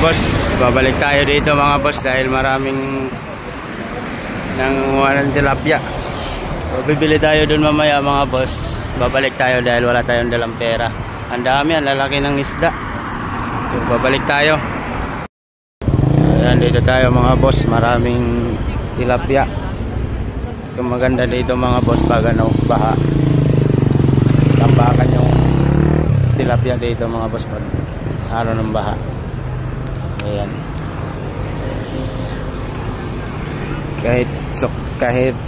boss, babalik tayo dito mga boss dahil maraming nangunguha ng tilapia. So, bibili tayo dun mamaya mga boss. Babalik tayo dahil wala tayong dalang pera. Ang dami, ang lalaki ng isda. So, babalik tayo. Ayan, dito tayo mga boss, maraming tilapia. Yung maganda dito mga boss pag ano, baha. Tambakan yung tilapia dito mga boss pag araw ng baha. Ayan. Kahit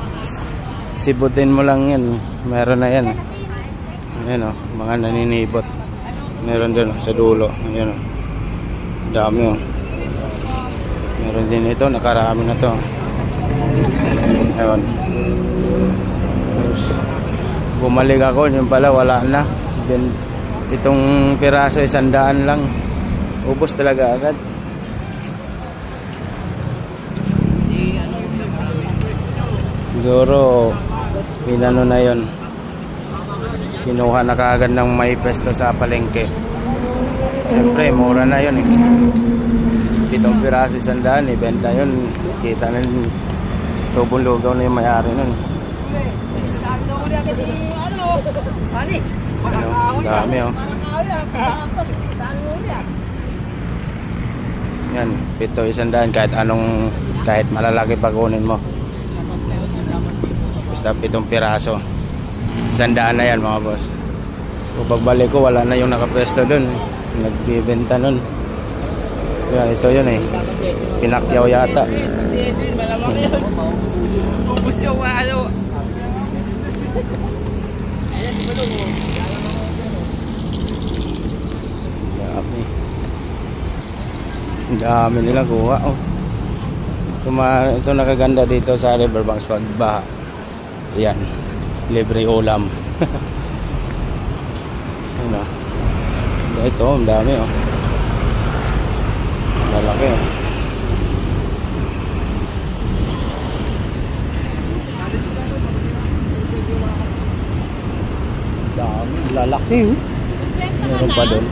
sibutin mo lang yan, meron na yan. Ayan o, mga naninibot. Meron din sa dulo. Ayan o, dami o. Meron din ito, nakarami na to. Ayan. Bumalik ako, yun pala wala na. Itong piraso 100 lang. Ubos talaga agad. Siguro inano na yon, kinuha na kaagad ng may pwesto sa palengke. Siyempre mura na yon eh. 7 piraso 100, ibenta yun, kita na tubong lugaw na yung may-ari nun. Ano, dami oh. Yan, 7 100 kahit malalaki pag-unin mo. Basta 7 piraso 100 na yan mga boss. So pagbalik ko wala na yung nakapwesto dun, nagbibenta nun. Yan, ito yun eh, pinakyaw yata. Ubus yung ano. Ang dami nila kuha oh. Ito nakaganda dito sa Riverbanks pagbaha. Yan, libre ulam. Ano? Ito, ang dami oh. Lalaki oh. Dami, lalaki oh. Meron pa doon.